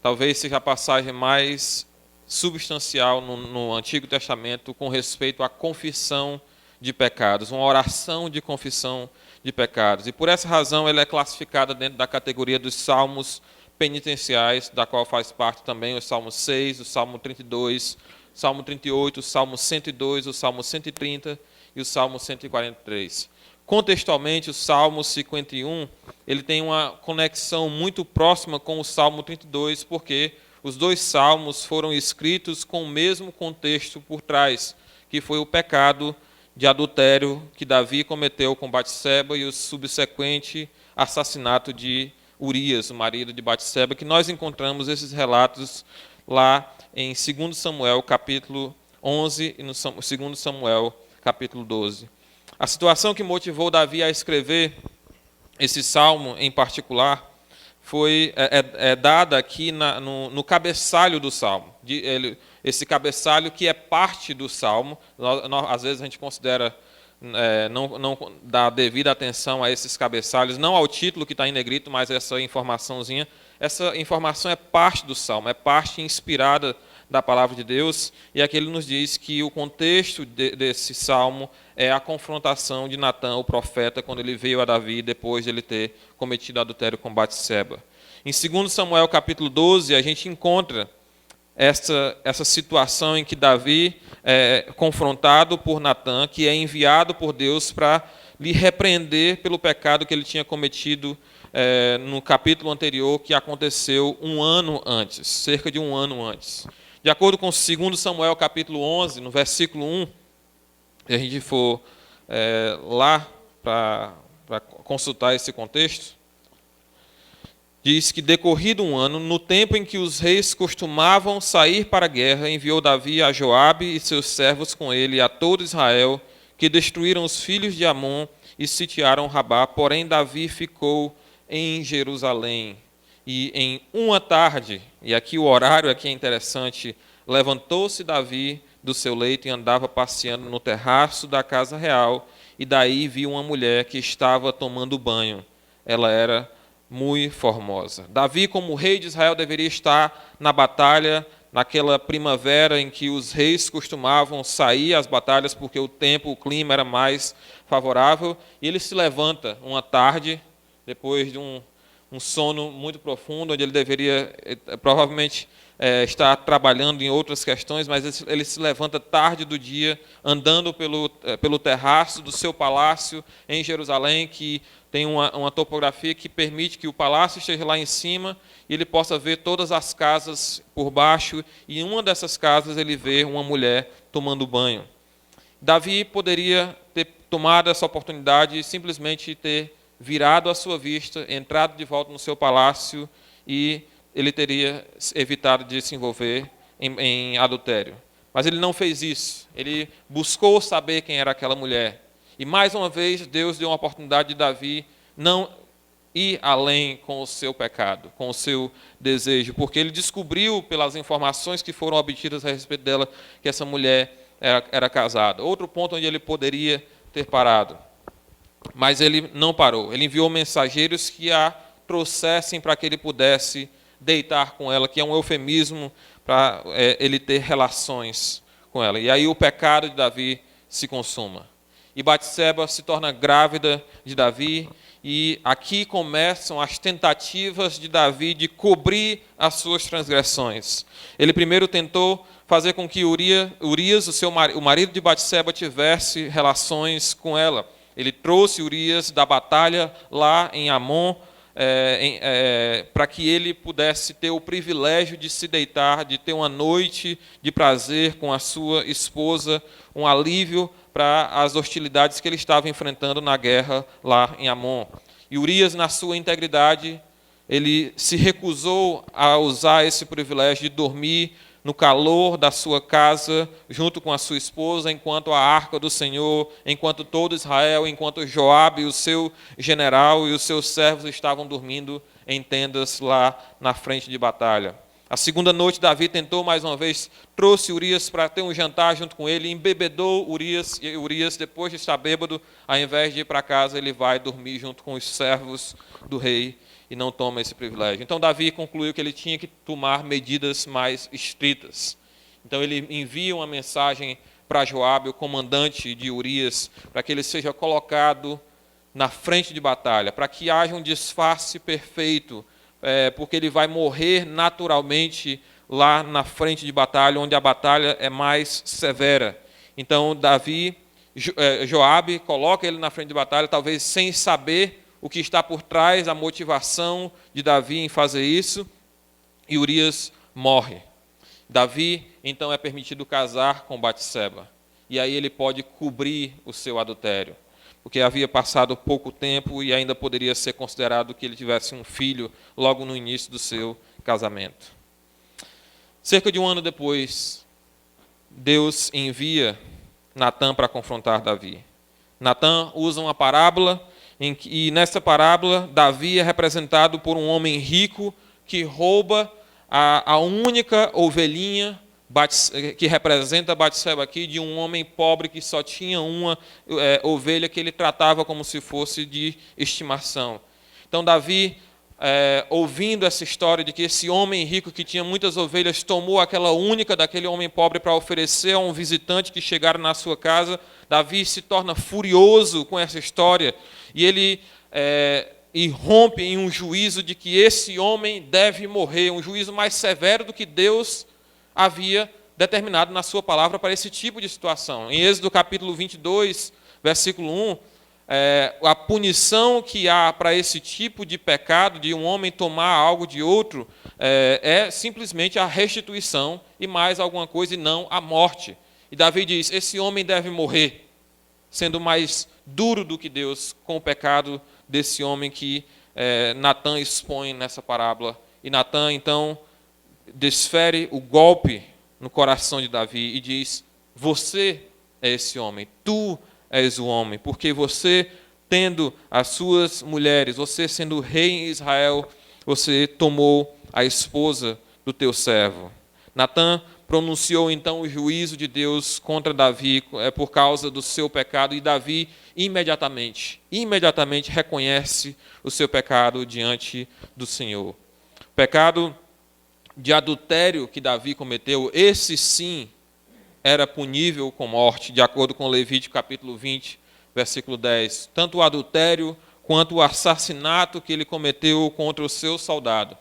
talvez seja a passagem mais substancial no Antigo Testamento com respeito à confissão de pecados, uma oração de confissão de pecados. E por essa razão ela é classificada dentro da categoria dos salmos penitenciais, da qual faz parte também o Salmo 6, o Salmo 32, o Salmo 38, o Salmo 102, o Salmo 130 e o Salmo 143. Contextualmente, o Salmo 51 ele tem uma conexão muito próxima com o Salmo 32, porque os dois salmos foram escritos com o mesmo contexto por trás, que foi o pecado de adultério que Davi cometeu com Batseba e o subsequente assassinato de Urias, o marido de Batseba, que nós encontramos esses relatos lá em 2 Samuel, capítulo 11, e no 2 Samuel, capítulo 12. A situação que motivou Davi a escrever esse salmo em particular é dada aqui no cabeçalho do salmo. Esse cabeçalho que é parte do salmo, às vezes a gente considera, não dá devida atenção a esses cabeçalhos, não ao título que está em negrito, mas essa informaçãozinha. Essa informação é parte do salmo, é parte inspirada da palavra de Deus, e aqui ele nos diz que o contexto desse salmo é a confrontação de Natã, o profeta, quando ele veio a Davi depois de ele ter cometido adultério com Batseba. Em 2 Samuel capítulo 12, a gente encontra essa situação em que Davi é confrontado por Natã, que é enviado por Deus para lhe repreender pelo pecado que ele tinha cometido no capítulo anterior, que aconteceu um ano antes, cerca de um ano antes. De acordo com 2 Samuel capítulo 11, no versículo 1, se a gente for lá para consultar esse contexto, diz que, decorrido um ano, no tempo em que os reis costumavam sair para a guerra, enviou Davi a Joabe e seus servos com ele e a todo Israel, que destruíram os filhos de Amon e sitiaram Rabá. Porém, Davi ficou em Jerusalém. E em uma tarde, e aqui o horário aqui é interessante, levantou-se Davi do seu leito e andava passeando no terraço da casa real, e daí viu uma mulher que estava tomando banho. Ela era muito formosa. Davi, como rei de Israel, deveria estar na batalha, naquela primavera em que os reis costumavam sair às batalhas, porque o clima era mais favorável, e ele se levanta uma tarde, depois de um sono muito profundo, onde ele deveria provavelmente estar trabalhando em outras questões, mas ele se levanta tarde do dia, andando pelo terraço do seu palácio em Jerusalém, que tem uma topografia que permite que o palácio esteja lá em cima e ele possa ver todas as casas por baixo, e em uma dessas casas ele vê uma mulher tomando banho. Davi poderia ter tomado essa oportunidade e simplesmente ter virado a sua vista, entrado de volta no seu palácio, e ele teria evitado de se envolver em adultério. Mas ele não fez isso. Ele buscou saber quem era aquela mulher. E mais uma vez Deus deu uma oportunidade de Davi não ir além com o seu pecado, com o seu desejo, porque ele descobriu pelas informações que foram obtidas a respeito dela que essa mulher era casada. Outro ponto onde ele poderia ter parado. Mas ele não parou. Ele enviou mensageiros que a trouxessem para que ele pudesse deitar com ela, que é um eufemismo para ele ter relações com ela. E aí o pecado de Davi se consuma. E Batseba se torna grávida de Davi, e aqui começam as tentativas de Davi de cobrir as suas transgressões. Ele primeiro tentou fazer com que Urias, o marido de Batseba, tivesse relações com ela. Ele trouxe Urias da batalha lá em Amon, para que ele pudesse ter o privilégio de se deitar, de ter uma noite de prazer com a sua esposa, um alívio para as hostilidades que ele estava enfrentando na guerra lá em Amon. E Urias, na sua integridade, ele se recusou a usar esse privilégio de dormir no calor da sua casa, junto com a sua esposa, enquanto a arca do Senhor, enquanto todo Israel, enquanto Joabe, o seu general, e os seus servos estavam dormindo em tendas lá na frente de batalha. A segunda noite, Davi tentou mais uma vez, trouxe Urias para ter um jantar junto com ele, embebedou Urias, e Urias, depois de estar bêbado, ao invés de ir para casa, ele vai dormir junto com os servos do rei. e não toma esse privilégio. Então Davi concluiu que ele tinha que tomar medidas mais estritas. Então ele envia uma mensagem para Joabe, o comandante de Urias, para que ele seja colocado na frente de batalha, para que haja um disfarce perfeito, porque ele vai morrer naturalmente lá na frente de batalha, onde a batalha é mais severa. Então Joabe coloca ele na frente de batalha, talvez sem saber o que está por trás, a motivação de Davi em fazer isso, e Urias morre. Davi, então, é permitido casar com Batseba, e aí ele pode cobrir o seu adultério, porque havia passado pouco tempo e ainda poderia ser considerado que ele tivesse um filho logo no início do seu casamento. Cerca de um ano depois, Deus envia Natã para confrontar Davi. Natã usa uma parábola, e nessa parábola, Davi é representado por um homem rico que rouba a única ovelhinha que representa Batseba aqui, de um homem pobre que só tinha uma ovelha que ele tratava como se fosse de estimação. Então Davi, ouvindo essa história de que esse homem rico que tinha muitas ovelhas tomou aquela única daquele homem pobre para oferecer a um visitante que chegara na sua casa, Davi se torna furioso com essa história e ele irrompe em um juízo de que esse homem deve morrer, um juízo mais severo do que Deus havia determinado na sua palavra para esse tipo de situação. Em Êxodo capítulo 22, versículo 1, a punição que há para esse tipo de pecado, de um homem tomar algo de outro, é simplesmente a restituição e mais alguma coisa, e não a morte. E Davi diz, esse homem deve morrer, sendo mais duro do que Deus com o pecado desse homem que Natã expõe nessa parábola. E Natã, então, desfere o golpe no coração de Davi e diz, você é esse homem, tu és o homem, porque você, tendo as suas mulheres, você sendo rei em Israel, você tomou a esposa do teu servo. Natã pronunciou então o juízo de Deus contra Davi por causa do seu pecado, e Davi imediatamente reconhece o seu pecado diante do Senhor. O pecado de adultério que Davi cometeu, esse sim era punível com morte, de acordo com Levítico capítulo 20, versículo 10. Tanto o adultério quanto o assassinato que ele cometeu contra o seu soldado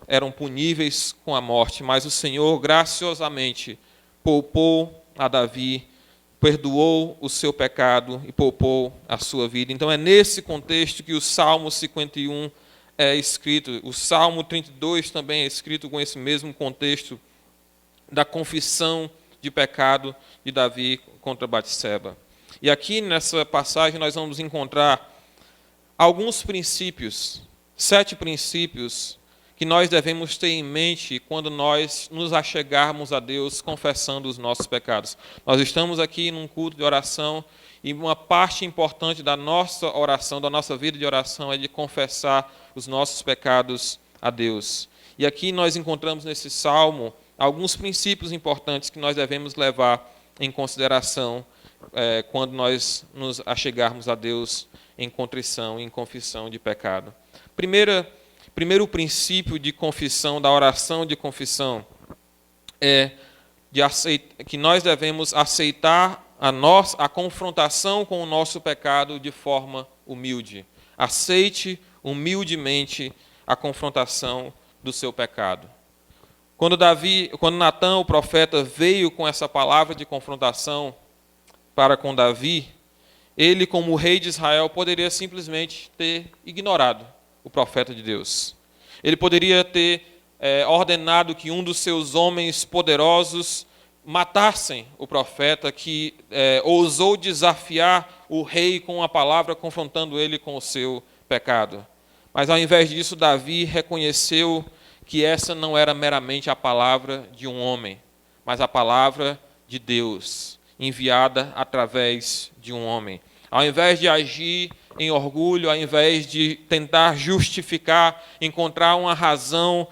eram puníveis com a morte, mas o Senhor graciosamente poupou a Davi, perdoou o seu pecado e poupou a sua vida. Então é nesse contexto que o Salmo 51 é escrito. O Salmo 32 também é escrito com esse mesmo contexto da confissão de pecado de Davi contra Batseba. E aqui nessa passagem nós vamos encontrar alguns princípios, 7 princípios que nós devemos ter em mente quando nós nos achegarmos a Deus confessando os nossos pecados. Nós estamos aqui num culto de oração e uma parte importante da nossa oração, da nossa vida de oração, é de confessar os nossos pecados a Deus. E aqui nós encontramos nesse salmo alguns princípios importantes que nós devemos levar em consideração quando nós nos achegarmos a Deus em contrição, em confissão de pecado. Primeiro princípio de confissão, da oração de confissão, é que nós devemos aceitar a confrontação com o nosso pecado de forma humilde. Aceite humildemente a confrontação do seu pecado. Quando Natã, o profeta, veio com essa palavra de confrontação para com Davi, ele, como rei de Israel, poderia simplesmente ter ignorado o profeta de Deus. Ele poderia ter ordenado que um dos seus homens poderosos matassem o profeta que ousou desafiar o rei com a palavra, confrontando ele com o seu pecado. Mas, ao invés disso, Davi reconheceu que essa não era meramente a palavra de um homem, mas a palavra de Deus, enviada através de um homem. Ao invés de agir em orgulho, ao invés de tentar justificar, encontrar uma razão,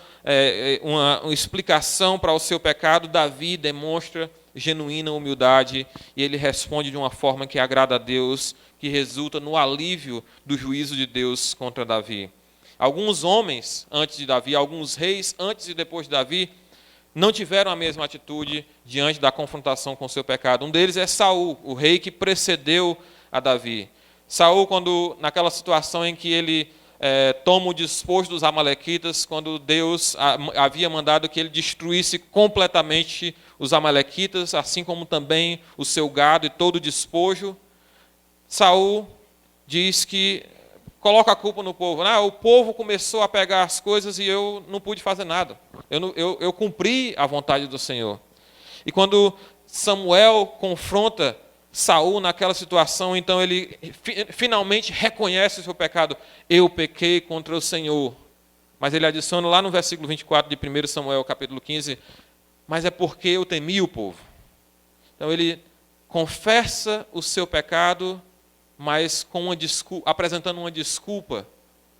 uma explicação para o seu pecado, Davi demonstra genuína humildade e ele responde de uma forma que agrada a Deus, que resulta no alívio do juízo de Deus contra Davi. Alguns homens antes de Davi, alguns reis antes e depois de Davi, não tiveram a mesma atitude diante da confrontação com o seu pecado. Um deles é Saul, o rei que precedeu a Davi. Saul, quando naquela situação em que ele toma o despojo dos amalequitas, quando Deus havia mandado que ele destruísse completamente os amalequitas, assim como também o seu gado e todo o despojo, Saul diz que coloca a culpa no povo. O povo começou a pegar as coisas e eu não pude fazer nada. Eu cumpri a vontade do Senhor. E quando Samuel confronta Saul naquela situação, então ele finalmente reconhece o seu pecado. Eu pequei contra o Senhor. Mas ele adiciona lá no versículo 24 de 1 Samuel, capítulo 15, mas é porque eu temi o povo. Então ele confessa o seu pecado, mas com apresentando uma desculpa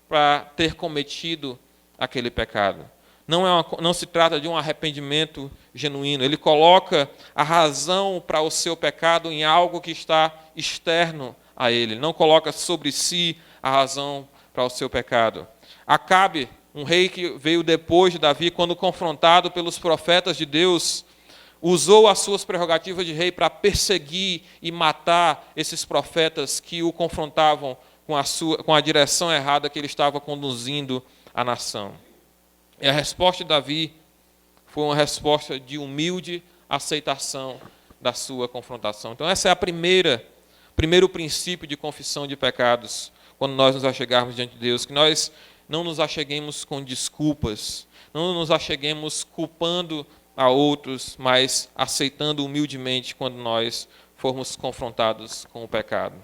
para ter cometido aquele pecado. Não se trata de um arrependimento genuíno. Ele coloca a razão para o seu pecado em algo que está externo a ele. Ele não coloca sobre si a razão para o seu pecado. Acabe, um rei que veio depois de Davi, quando confrontado pelos profetas de Deus, usou as suas prerrogativas de rei para perseguir e matar esses profetas que o confrontavam com a direção errada que ele estava conduzindo a nação. E a resposta de Davi foi uma resposta de humilde aceitação da sua confrontação. Então, essa é primeiro princípio de confissão de pecados, quando nós nos achegarmos diante de Deus, que nós não nos acheguemos com desculpas, não nos acheguemos culpando a outros, mas aceitando humildemente quando nós formos confrontados com o pecado.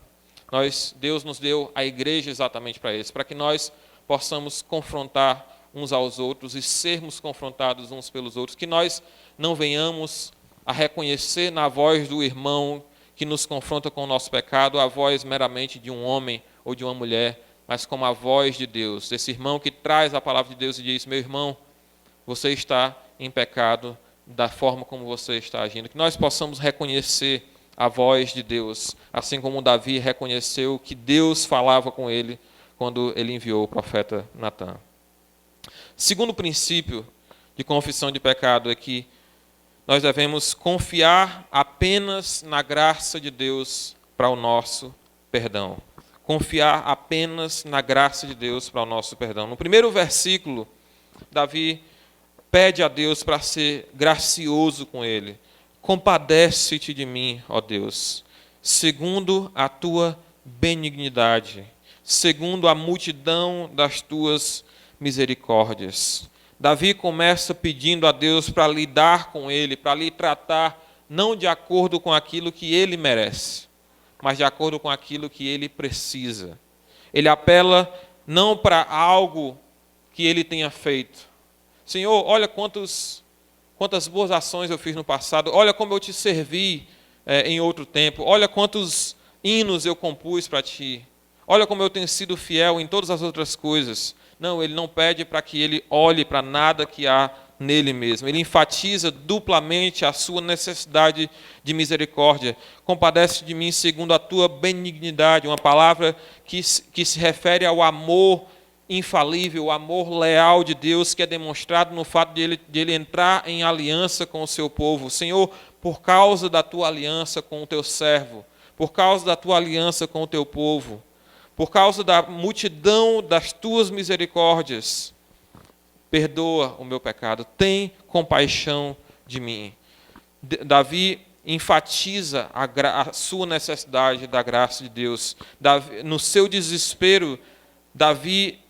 Deus nos deu a igreja exatamente para isso, para que nós possamos confrontar uns aos outros e sermos confrontados uns pelos outros, que nós não venhamos a reconhecer na voz do irmão que nos confronta com o nosso pecado a voz meramente de um homem ou de uma mulher, mas como a voz de Deus, desse irmão que traz a palavra de Deus e diz: meu irmão, você está em pecado da forma como você está agindo. Que nós possamos reconhecer a voz de Deus, assim como Davi reconheceu que Deus falava com ele quando ele enviou o profeta Natã. Segundo princípio de confissão de pecado é que nós devemos confiar apenas na graça de Deus para o nosso perdão. Confiar apenas na graça de Deus para o nosso perdão. No primeiro versículo, Davi pede a Deus para ser gracioso com ele. Compadece-te de mim, ó Deus, segundo a tua benignidade, segundo a multidão das tuas misericórdias. Davi começa pedindo a Deus para lidar com ele, para lhe tratar não de acordo com aquilo que ele merece, mas de acordo com aquilo que ele precisa. Ele apela não para algo que ele tenha feito. Senhor, olha quantas boas ações eu fiz no passado, olha como eu te servi em outro tempo, olha quantos hinos eu compus para ti, olha como eu tenho sido fiel em todas as outras coisas. Não, ele não pede para que ele olhe para nada que há nele mesmo. Ele enfatiza duplamente a sua necessidade de misericórdia. Compadece de mim segundo a tua benignidade, uma palavra que se refere ao amor infalível, o amor leal de Deus, que é demonstrado no fato de ele entrar em aliança com o seu povo. Senhor, por causa da tua aliança com o teu servo, por causa da tua aliança com o teu povo, por causa da multidão das tuas misericórdias, perdoa o meu pecado, tem compaixão de mim. Davi enfatiza a sua necessidade da graça de Deus. No seu desespero, Davi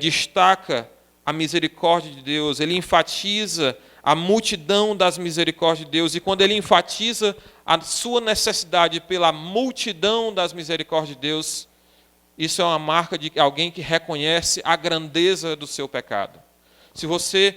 destaca a misericórdia de Deus, ele enfatiza a multidão das misericórdias de Deus, e quando ele enfatiza a sua necessidade pela multidão das misericórdias de Deus, isso é uma marca de alguém que reconhece a grandeza do seu pecado. Se você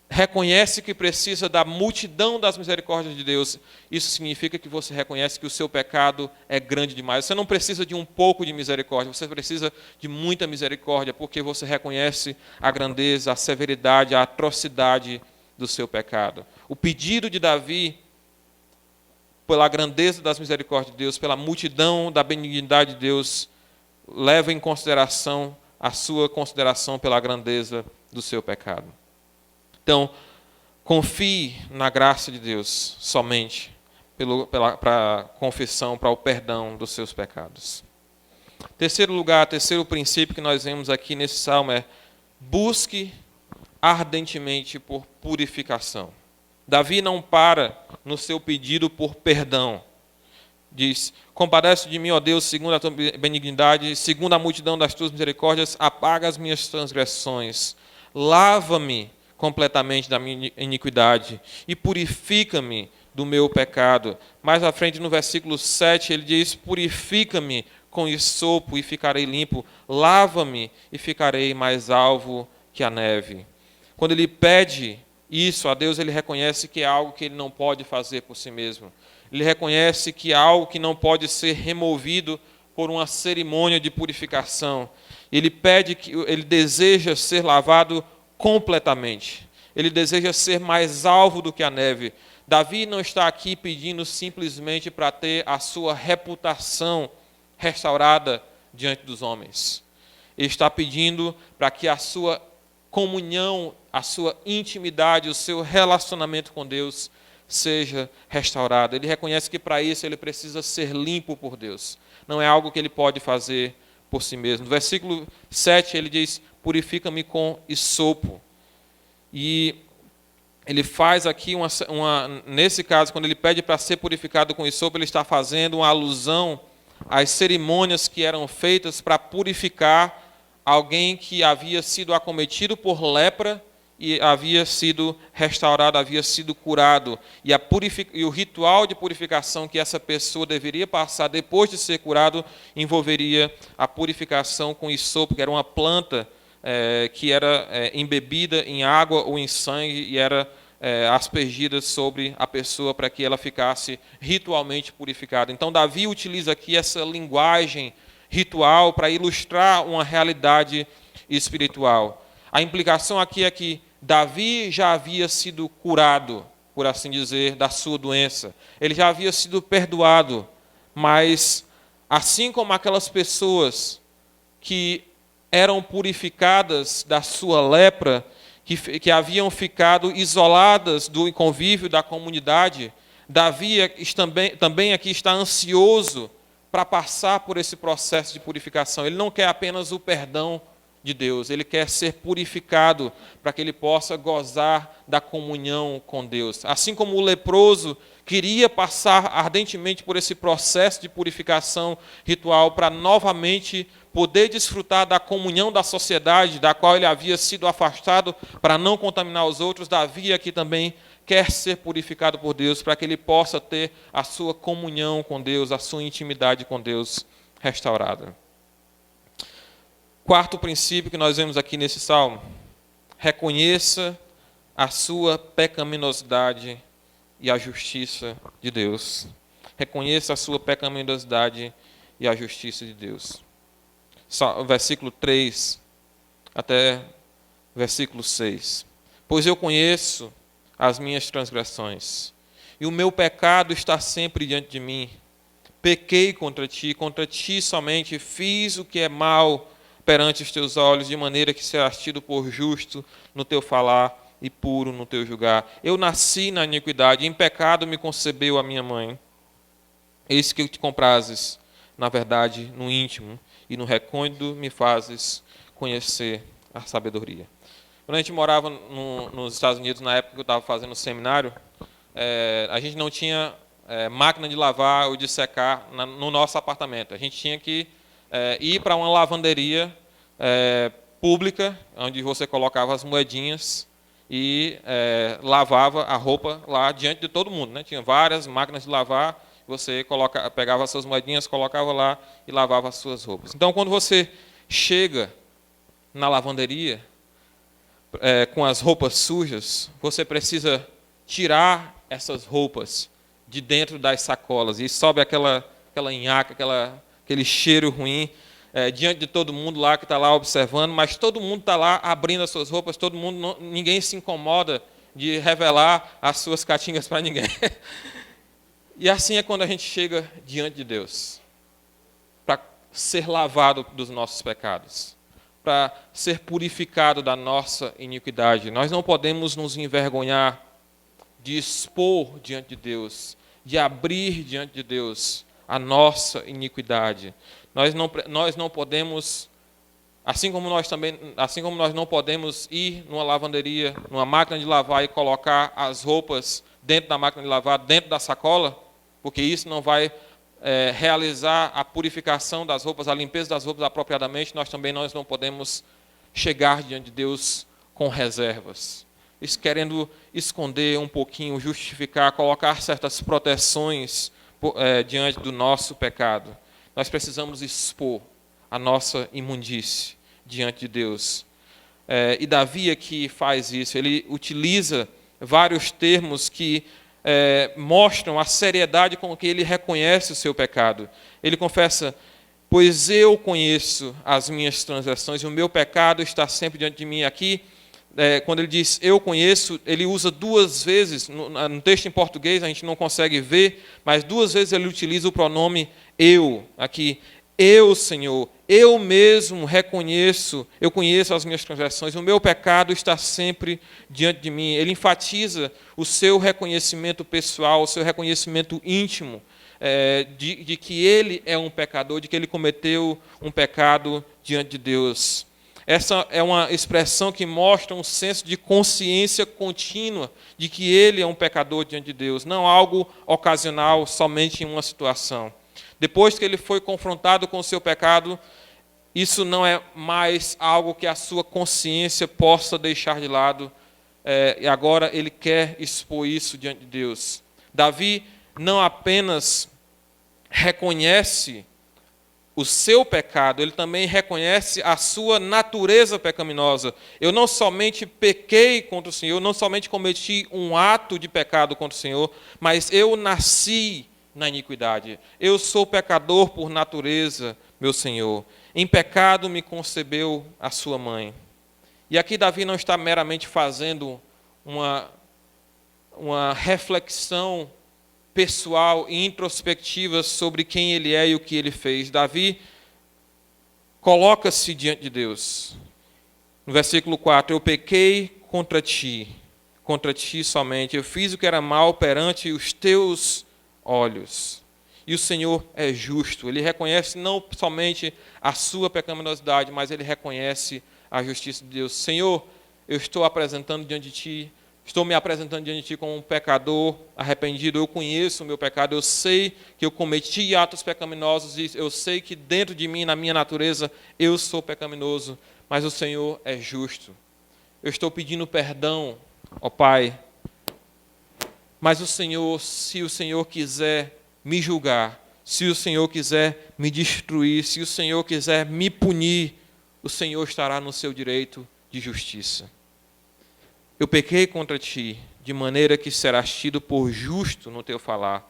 reconhece que precisa da multidão das misericórdias de Deus, isso significa que você reconhece que o seu pecado é grande demais. Você não precisa de um pouco de misericórdia, você precisa de muita misericórdia, porque você reconhece a grandeza, a severidade, a atrocidade do seu pecado. O pedido de Davi, pela grandeza das misericórdias de Deus, pela multidão da benignidade de Deus, leva em consideração a sua consideração pela grandeza do seu pecado. Então, confie na graça de Deus somente para a confissão, para o perdão dos seus pecados. Terceiro princípio que nós vemos aqui nesse salmo é: busque ardentemente por purificação. Davi não para no seu pedido por perdão. Diz: compadece de mim, ó Deus, segundo a tua benignidade, segundo a multidão das tuas misericórdias, apaga as minhas transgressões. Lava-me completamente da minha iniquidade e purifica-me do meu pecado. Mais à frente, no versículo 7, ele diz: purifica-me com hisopo e ficarei limpo. Lava-me e ficarei mais alvo que a neve. Quando ele pede isso a Deus, ele reconhece que é algo que ele não pode fazer por si mesmo. Ele reconhece que é algo que não pode ser removido por uma cerimônia de purificação. Ele deseja ser lavado completamente. Ele deseja ser mais alvo do que a neve. Davi não está aqui pedindo simplesmente para ter a sua reputação restaurada diante dos homens. Ele está pedindo para que a sua comunhão, a sua intimidade, o seu relacionamento com Deus seja restaurado. Ele reconhece que para isso ele precisa ser limpo por Deus. Não é algo que ele pode fazer por si mesmo. No versículo 7 ele diz: purifica-me com hisopo. E ele faz aqui nesse caso, quando ele pede para ser purificado com hisopo, ele está fazendo uma alusão às cerimônias que eram feitas para purificar alguém que havia sido acometido por lepra e havia sido restaurado, havia sido curado. E o ritual de purificação que essa pessoa deveria passar depois de ser curado envolveria a purificação com hisopo, que era uma planta que era embebida em água ou em sangue e era aspergida sobre a pessoa para que ela ficasse ritualmente purificada. Então, Davi utiliza aqui essa linguagem ritual para ilustrar uma realidade espiritual. A implicação aqui é que Davi já havia sido curado, por assim dizer, da sua doença. Ele já havia sido perdoado, mas assim como aquelas pessoas que eram purificadas da sua lepra, que haviam ficado isoladas do convívio da comunidade, Davi também aqui está ansioso para passar por esse processo de purificação. Ele não quer apenas o perdão de Deus, ele quer ser purificado para que ele possa gozar da comunhão com Deus. Assim como o leproso queria passar ardentemente por esse processo de purificação ritual para novamente poder desfrutar da comunhão da sociedade, da qual ele havia sido afastado para não contaminar os outros, Davi aqui também quer ser purificado por Deus para que ele possa ter a sua comunhão com Deus, a sua intimidade com Deus restaurada. Quarto princípio que nós vemos aqui nesse salmo: reconheça a sua pecaminosidade e a justiça de Deus. Reconheça a sua pecaminosidade e a justiça de Deus. Versículo 3 até versículo 6. Pois eu conheço as minhas transgressões, e o meu pecado está sempre diante de mim. Pequei contra ti somente fiz o que é mal perante os teus olhos, de maneira que serás tido por justo no teu falar e puro no teu julgar. Eu nasci na iniquidade, em pecado me concebeu a minha mãe. Eis que te comprases, na verdade, no íntimo, e no recôndito me fazes conhecer a sabedoria. Quando a gente morava nos Estados Unidos, na época que eu estava fazendo o seminário, a gente não tinha máquina de lavar ou de secar no nosso apartamento. A gente tinha que ir para uma lavanderia pública, onde você colocava as moedinhas e lavava a roupa lá diante de todo mundo, né? Tinha várias máquinas de lavar, você pegava as suas moedinhas, colocava lá e lavava as suas roupas. Então, quando você chega na lavanderia com as roupas sujas, você precisa tirar essas roupas de dentro das sacolas e sobe aquela nhaca, aquele cheiro ruim diante de todo mundo lá que está lá observando, mas todo mundo está lá abrindo as suas roupas, ninguém se incomoda de revelar as suas catingas para ninguém. E assim é quando a gente chega diante de Deus, para ser lavado dos nossos pecados, para ser purificado da nossa iniquidade. Nós não podemos nos envergonhar de expor diante de Deus, de abrir diante de Deus a nossa iniquidade. Nós não podemos, assim como nós não podemos ir numa lavanderia, numa máquina de lavar e colocar as roupas dentro da máquina de lavar, dentro da sacola, porque isso não vai realizar a purificação das roupas, a limpeza das roupas apropriadamente, nós não podemos chegar diante de Deus com reservas. Isso querendo esconder um pouquinho, justificar, colocar certas proteções diante do nosso pecado. Nós precisamos expor a nossa imundície diante de Deus. E Davi aqui faz isso, ele utiliza vários termos que mostram a seriedade com que ele reconhece o seu pecado. Ele confessa: pois eu conheço as minhas transgressões e o meu pecado está sempre diante de mim. Aqui, quando ele diz eu conheço, ele usa duas vezes, no texto em português a gente não consegue ver, mas duas vezes ele utiliza o pronome eu. Aqui, eu, Senhor, eu mesmo reconheço, eu conheço as minhas transgressões, o meu pecado está sempre diante de mim. Ele enfatiza o seu reconhecimento pessoal, o seu reconhecimento íntimo, de que ele é um pecador, de que ele cometeu um pecado diante de Deus. Essa é uma expressão que mostra um senso de consciência contínua de que ele é um pecador diante de Deus, não algo ocasional, somente em uma situação. Depois que ele foi confrontado com o seu pecado, isso não é mais algo que a sua consciência possa deixar de lado, e agora ele quer expor isso diante de Deus. Davi não apenas reconhece o seu pecado, ele também reconhece a sua natureza pecaminosa. Eu não somente pequei contra o Senhor, não somente cometi um ato de pecado contra o Senhor, mas eu nasci na iniquidade. Eu sou pecador por natureza, meu Senhor. Em pecado me concebeu a sua mãe. E aqui Davi não está meramente fazendo uma reflexão pessoal e introspectiva sobre quem ele é e o que ele fez. Davi coloca-se diante de Deus. No versículo 4, eu pequei contra ti somente. Eu fiz o que era mal perante os teus olhos. E o Senhor é justo. Ele reconhece não somente a sua pecaminosidade, mas ele reconhece a justiça de Deus. Senhor, eu estou me apresentando diante de ti como um pecador arrependido. Eu conheço o meu pecado, eu sei que eu cometi atos pecaminosos e eu sei que dentro de mim, na minha natureza, eu sou pecaminoso, mas o Senhor é justo. Eu estou pedindo perdão, ó Pai, mas o Senhor, se o Senhor quiser me julgar, se o Senhor quiser me destruir, se o Senhor quiser me punir, o Senhor estará no seu direito de justiça. Eu pequei contra ti, de maneira que serás tido por justo no teu falar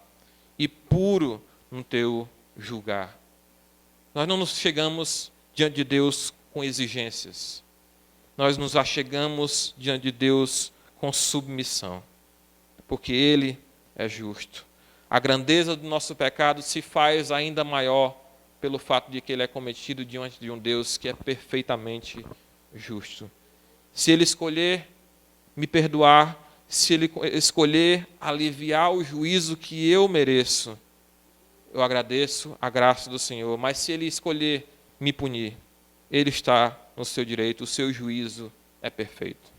e puro no teu julgar. Nós não nos chegamos diante de Deus com exigências. Nós nos achegamos diante de Deus com submissão, porque Ele é justo. A grandeza do nosso pecado se faz ainda maior pelo fato de que ele é cometido diante de um Deus que é perfeitamente justo. Se Ele escolher me perdoar, se Ele escolher aliviar o juízo que eu mereço, eu agradeço a graça do Senhor. Mas se Ele escolher me punir, Ele está no seu direito, o seu juízo é perfeito.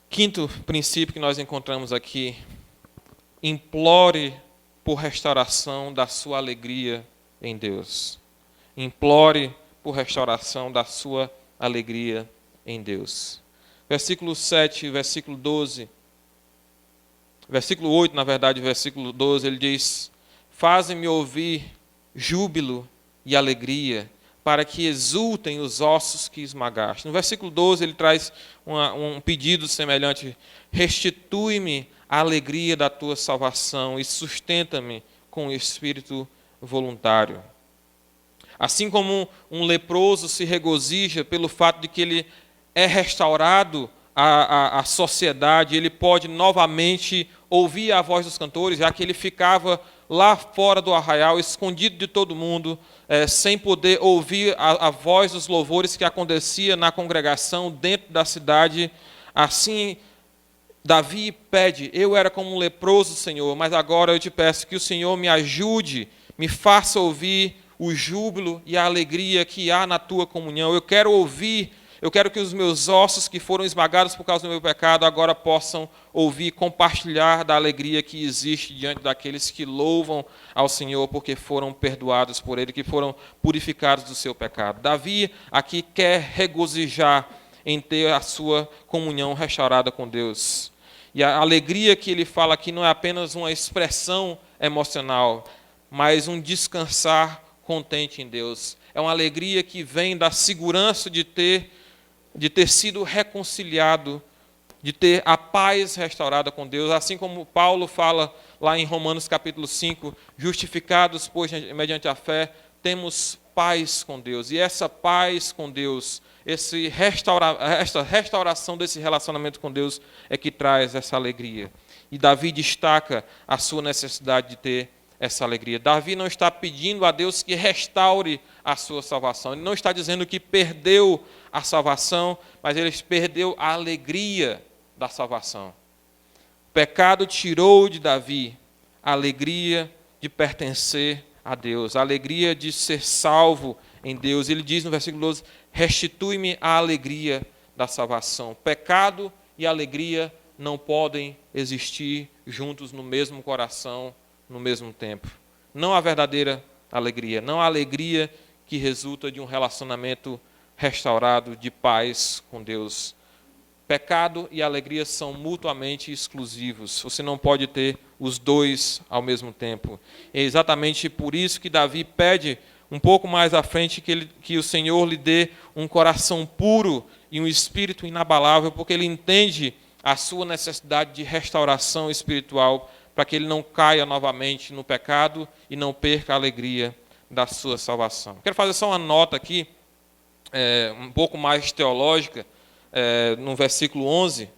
Quinto princípio que nós encontramos aqui: implore por restauração da sua alegria em Deus. Implore por restauração da sua alegria em Deus. Versículo 7, versículo 12. Versículo 8, na verdade, versículo 12, ele diz: fazem-me ouvir júbilo e alegria, para que exultem os ossos que esmagaste. No versículo 12, ele traz um pedido semelhante: restitui-me a alegria da tua salvação e sustenta-me com o espírito voluntário. Assim como um leproso se regozija pelo fato de que ele é restaurado à sociedade, ele pode novamente ouvir a voz dos cantores, já que ele ficava lá fora do arraial, escondido de todo mundo, sem poder ouvir a voz dos louvores que acontecia na congregação dentro da cidade. Assim, Davi pede: eu era como um leproso, Senhor, mas agora eu te peço que o Senhor me ajude, me faça ouvir o júbilo e a alegria que há na tua comunhão. Eu quero ouvir, eu quero que os meus ossos que foram esmagados por causa do meu pecado agora possam ouvir, compartilhar da alegria que existe diante daqueles que louvam ao Senhor porque foram perdoados por Ele, que foram purificados do seu pecado. Davi aqui quer regozijar em ter a sua comunhão restaurada com Deus. E a alegria que ele fala aqui não é apenas uma expressão emocional, mas um descansar contente em Deus. É uma alegria que vem da segurança de ter sido reconciliado, de ter a paz restaurada com Deus, assim como Paulo fala lá em Romanos capítulo 5, justificados, pois, mediante a fé, temos paz com Deus. E essa paz com Deus, essa restauração desse relacionamento com Deus é que traz essa alegria. E Davi destaca a sua necessidade de ter essa alegria. Davi não está pedindo a Deus que restaure a sua salvação. Ele não está dizendo que perdeu a salvação, mas ele perdeu a alegria da salvação. O pecado tirou de Davi a alegria de pertencer a Deus, a alegria de ser salvo em Deus. Ele diz no versículo 12: restitui-me a alegria da salvação. Pecado e alegria não podem existir juntos no mesmo coração, no mesmo tempo. Não há verdadeira alegria, não há alegria que resulta de um relacionamento restaurado de paz com Deus. Pecado e alegria são mutuamente exclusivos. Você não pode ter os dois ao mesmo tempo. É exatamente por isso que Davi pede um pouco mais à frente que o Senhor lhe dê um coração puro e um espírito inabalável, porque ele entende a sua necessidade de restauração espiritual, para que ele não caia novamente no pecado e não perca a alegria da sua salvação. Quero fazer só uma nota aqui, um pouco mais teológica, no versículo 11,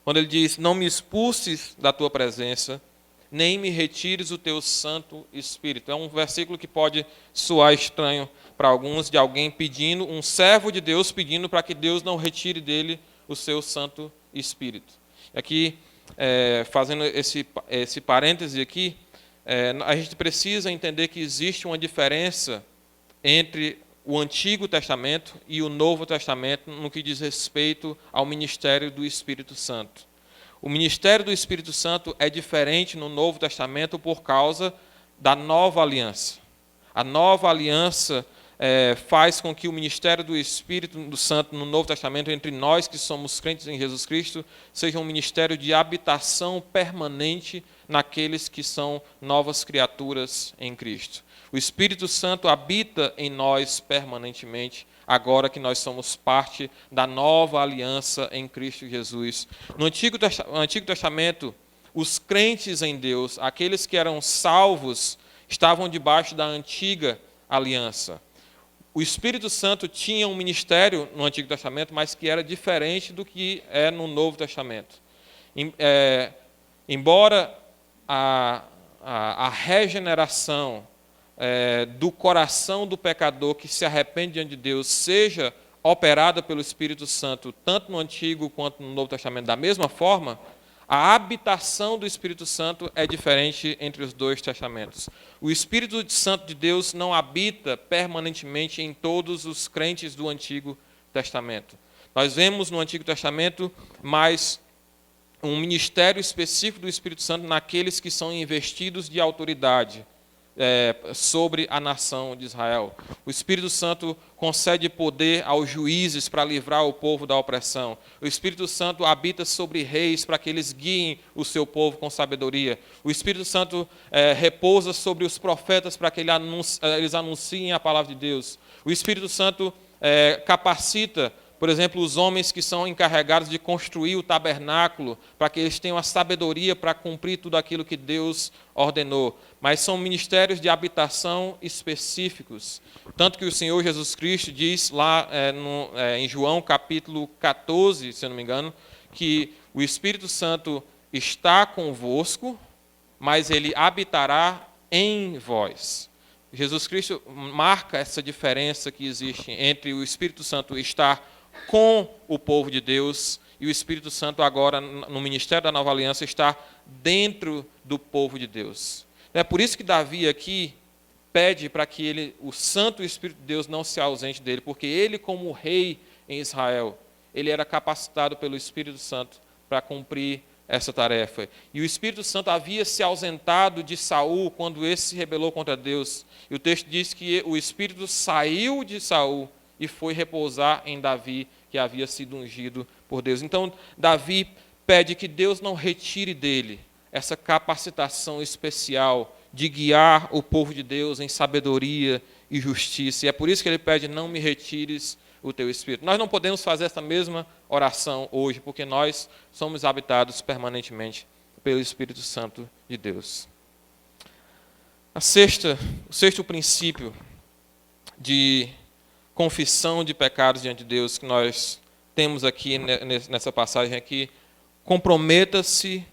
quando ele diz: não me expulses da tua presença, nem me retires o teu Santo Espírito. É um versículo que pode soar estranho para alguns, de alguém pedindo, um servo de Deus pedindo para que Deus não retire dele o seu Santo Espírito. Aqui, fazendo esse parêntese aqui, a gente precisa entender que existe uma diferença entre o Antigo Testamento e o Novo Testamento no que diz respeito ao ministério do Espírito Santo. O ministério do Espírito Santo é diferente no Novo Testamento por causa da nova aliança. A nova aliança faz com que o ministério do Espírito Santo no Novo Testamento, entre nós que somos crentes em Jesus Cristo, seja um ministério de habitação permanente naqueles que são novas criaturas em Cristo. O Espírito Santo habita em nós permanentemente, agora que nós somos parte da nova aliança em Cristo Jesus. No Antigo Testamento, os crentes em Deus, aqueles que eram salvos, estavam debaixo da antiga aliança. O Espírito Santo tinha um ministério no Antigo Testamento, mas que era diferente do que é no Novo Testamento. Embora a regeneração do coração do pecador que se arrepende diante de Deus seja operada pelo Espírito Santo, tanto no Antigo quanto no Novo Testamento, da mesma forma, a habitação do Espírito Santo é diferente entre os dois testamentos. O Espírito Santo de Deus não habita permanentemente em todos os crentes do Antigo Testamento. Nós vemos no Antigo Testamento mais um ministério específico do Espírito Santo naqueles que são investidos de autoridade sobre a nação de Israel. O Espírito Santo concede poder aos juízes para livrar o povo da opressão. O Espírito Santo habita sobre reis para que eles guiem o seu povo com sabedoria. O Espírito Santo repousa sobre os profetas para que eles anunciem a palavra de Deus. O Espírito Santo capacita, por exemplo, os homens que são encarregados de construir o tabernáculo, para que eles tenham a sabedoria para cumprir tudo aquilo que Deus ordenou. Mas são ministérios de habitação específicos. Tanto que o Senhor Jesus Cristo diz lá em João capítulo 14, se eu não me engano, que o Espírito Santo está convosco, mas ele habitará em vós. Jesus Cristo marca essa diferença que existe entre o Espírito Santo estar com o povo de Deus e o Espírito Santo agora, no ministério da Nova Aliança, estar dentro do povo de Deus. É por isso que Davi aqui pede para que o Santo Espírito de Deus não se ausente dele, porque ele, como rei em Israel, ele era capacitado pelo Espírito Santo para cumprir essa tarefa. E o Espírito Santo havia se ausentado de Saul quando esse se rebelou contra Deus. E o texto diz que o Espírito saiu de Saul e foi repousar em Davi, que havia sido ungido por Deus. Então, Davi pede que Deus não retire dele essa capacitação especial de guiar o povo de Deus em sabedoria e justiça. E é por isso que ele pede, não me retires o teu Espírito. Nós não podemos fazer essa mesma oração hoje, porque nós somos habitados permanentemente pelo Espírito Santo de Deus. O sexto princípio de confissão de pecados diante de Deus que nós temos aqui nessa passagem aqui, comprometa-se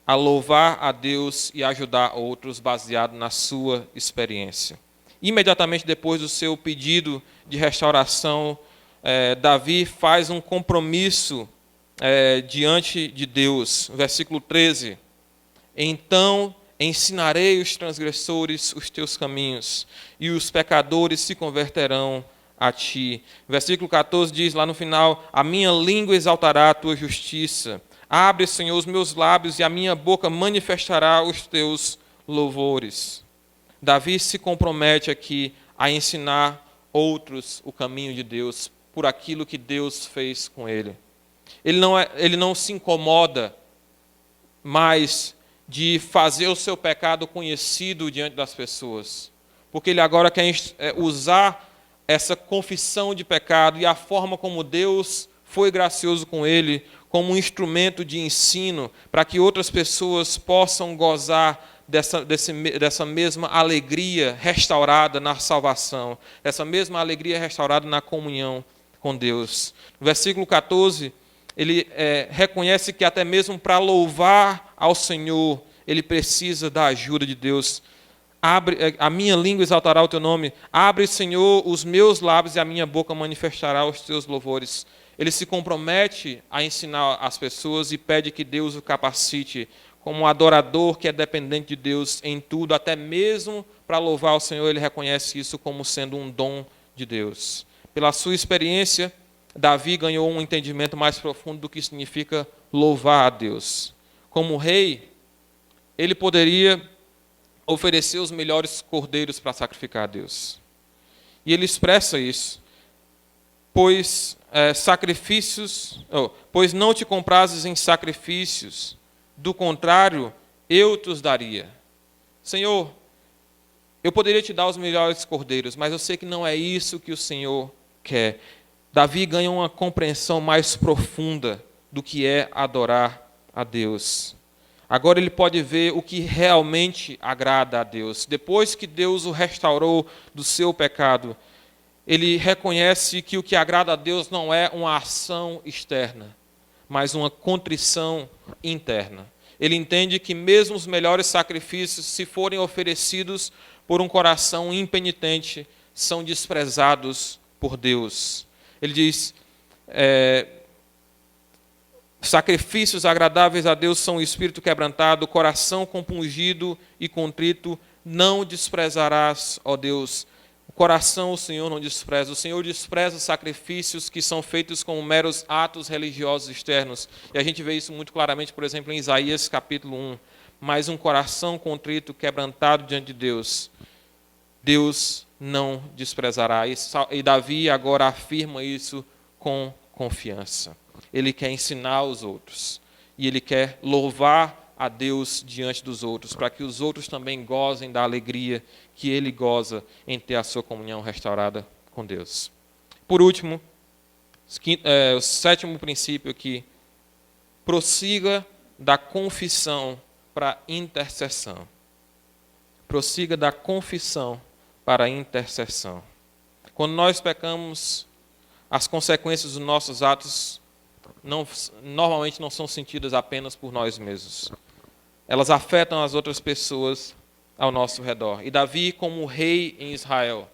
a louvar a Deus e ajudar outros baseado na sua experiência. Imediatamente depois do seu pedido de restauração, Davi faz um compromisso diante de Deus. Versículo 13. Então ensinarei os transgressores os teus caminhos, e os pecadores se converterão a ti. Versículo 14 diz lá no final, a minha língua exaltará a tua justiça. Abre, Senhor, os meus lábios, e a minha boca manifestará os teus louvores. Davi se compromete aqui a ensinar outros o caminho de Deus, por aquilo que Deus fez com ele. Ele não se incomoda mais de fazer o seu pecado conhecido diante das pessoas, porque ele agora quer usar essa confissão de pecado e a forma como Deus foi gracioso com ele, como um instrumento de ensino, para que outras pessoas possam gozar dessa mesma alegria restaurada na salvação, essa mesma alegria restaurada na comunhão com Deus. No versículo 14, ele reconhece que até mesmo para louvar ao Senhor, ele precisa da ajuda de Deus. A minha língua exaltará o teu nome. Abre, Senhor, os meus lábios, e a minha boca manifestará os teus louvores. Ele se compromete a ensinar as pessoas e pede que Deus o capacite como um adorador que é dependente de Deus em tudo, até mesmo para louvar ao Senhor, ele reconhece isso como sendo um dom de Deus. Pela sua experiência, Davi ganhou um entendimento mais profundo do que significa louvar a Deus. Como rei, ele poderia oferecer os melhores cordeiros para sacrificar a Deus. E ele expressa isso. Pois não te comprases em sacrifícios, do contrário, eu te os daria. Senhor, eu poderia te dar os melhores cordeiros, mas eu sei que não é isso que o Senhor quer. Davi ganha uma compreensão mais profunda do que é adorar a Deus. Agora ele pode ver o que realmente agrada a Deus. Depois que Deus o restaurou do seu pecado, ele reconhece que o que agrada a Deus não é uma ação externa, mas uma contrição interna. Ele entende que mesmo os melhores sacrifícios, se forem oferecidos por um coração impenitente, são desprezados por Deus. Ele diz, sacrifícios agradáveis a Deus são o espírito quebrantado, o coração compungido e contrito, não desprezarás, ó Deus. O coração o Senhor não despreza. O Senhor despreza sacrifícios que são feitos como meros atos religiosos externos. E a gente vê isso muito claramente, por exemplo, em Isaías capítulo 1. Mas um coração contrito, quebrantado diante de Deus, Deus não desprezará. E Davi agora afirma isso com confiança. Ele quer ensinar os outros. E ele quer louvar a Deus diante dos outros, para que os outros também gozem da alegria que ele goza em ter a sua comunhão restaurada com Deus. Por último, o sétimo princípio aqui, prossiga da confissão para a intercessão. Prossiga da confissão para a intercessão. Quando nós pecamos, as consequências dos nossos atos normalmente não são sentidas apenas por nós mesmos. Elas afetam as outras pessoas ao nosso redor. E Davi, como rei em Israel,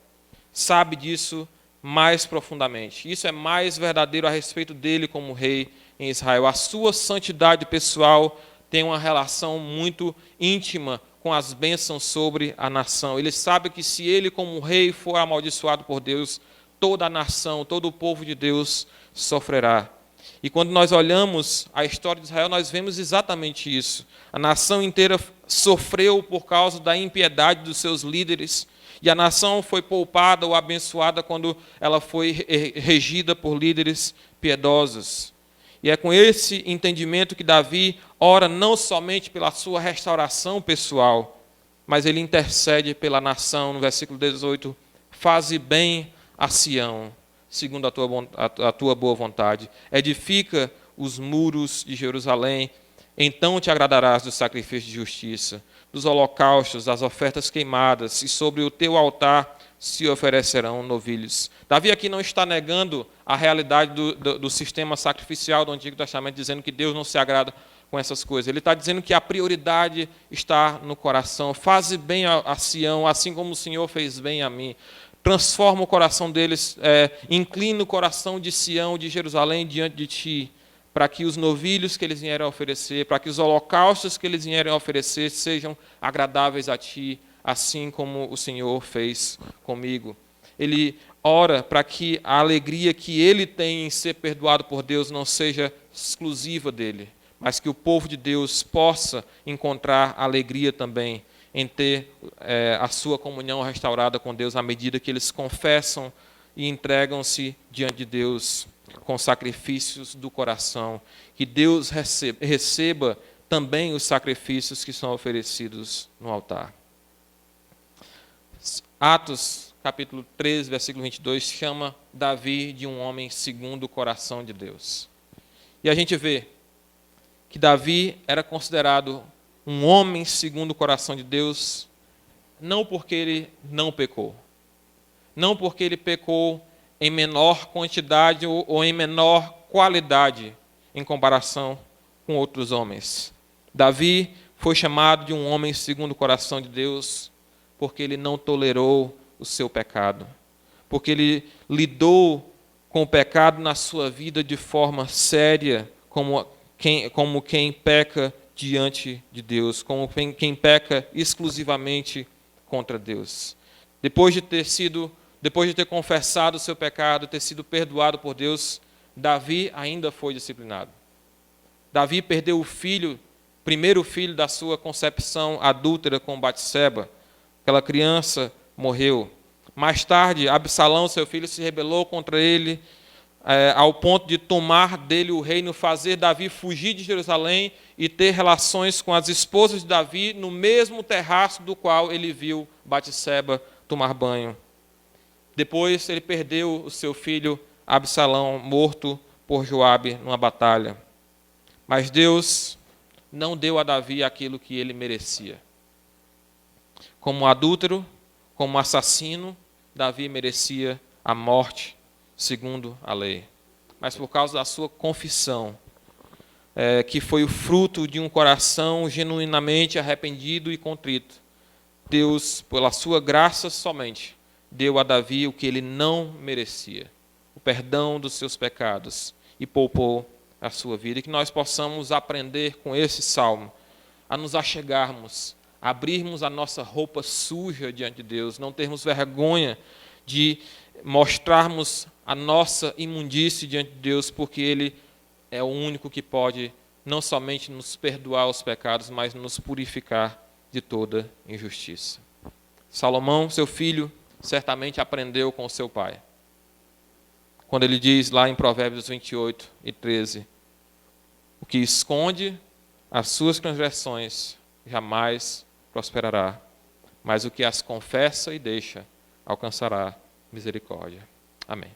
sabe disso mais profundamente. Isso é mais verdadeiro a respeito dele como rei em Israel. A sua santidade pessoal tem uma relação muito íntima com as bênçãos sobre a nação. Ele sabe que se ele, como rei, for amaldiçoado por Deus, toda a nação, todo o povo de Deus sofrerá. E quando nós olhamos a história de Israel, nós vemos exatamente isso. A nação inteira sofreu por causa da impiedade dos seus líderes, e a nação foi poupada ou abençoada quando ela foi regida por líderes piedosos. E é com esse entendimento que Davi ora não somente pela sua restauração pessoal, mas ele intercede pela nação, no versículo 18, faze bem a Sião, segundo a tua boa vontade. Edifica os muros de Jerusalém, então te agradarás dos sacrifícios de justiça, dos holocaustos, das ofertas queimadas, e sobre o teu altar se oferecerão novilhos. Davi aqui não está negando a realidade do sistema sacrificial do Antigo Testamento, dizendo que Deus não se agrada com essas coisas. Ele está dizendo que a prioridade está no coração. Faze bem a Sião, assim como o Senhor fez bem a mim. Transforma o coração deles, inclina o coração de Sião, de Jerusalém, diante de ti, para que os novilhos que eles vierem a oferecer, para que os holocaustos que eles vierem a oferecer sejam agradáveis a ti, assim como o Senhor fez comigo. Ele ora para que a alegria que ele tem em ser perdoado por Deus não seja exclusiva dele, mas que o povo de Deus possa encontrar alegria também em ter a sua comunhão restaurada com Deus à medida que eles confessam e entregam-se diante de Deus com sacrifícios do coração. Que Deus receba também os sacrifícios que são oferecidos no altar. Atos, capítulo 13, versículo 22, chama Davi de um homem segundo o coração de Deus. E a gente vê que Davi era considerado um homem segundo o coração de Deus, não porque ele não pecou, não porque ele pecou em menor quantidade ou em menor qualidade em comparação com outros homens. Davi foi chamado de um homem segundo o coração de Deus porque ele não tolerou o seu pecado, porque ele lidou com o pecado na sua vida de forma séria, como quem peca diante de Deus, como quem peca exclusivamente contra Deus. Depois de ter confessado o seu pecado, ter sido perdoado por Deus, Davi ainda foi disciplinado. Davi perdeu o primeiro filho da sua concepção adúltera com Batseba. Aquela criança morreu. Mais tarde, Absalão, seu filho, se rebelou contra ele, ao ponto de tomar dele o reino, fazer Davi fugir de Jerusalém e ter relações com as esposas de Davi no mesmo terraço do qual ele viu Batseba tomar banho. Depois ele perdeu o seu filho Absalão, morto por Joabe numa batalha. Mas Deus não deu a Davi aquilo que ele merecia. Como adúltero, como assassino, Davi merecia a morte segundo a lei. Mas por causa da sua confissão, que foi o fruto de um coração genuinamente arrependido e contrito, Deus, pela sua graça somente, deu a Davi o que ele não merecia, o perdão dos seus pecados, e poupou a sua vida. E que nós possamos aprender com esse salmo a nos achegarmos, abrirmos a nossa roupa suja diante de Deus, não termos vergonha de mostrarmos a nossa imundície diante de Deus, porque Ele é o único que pode não somente nos perdoar os pecados, mas nos purificar de toda injustiça. Salomão, seu filho, certamente aprendeu com seu pai. Quando ele diz lá em Provérbios 28 e 13, o que esconde as suas transgressões jamais prosperará, mas o que as confessa e deixa alcançará misericórdia. Amém.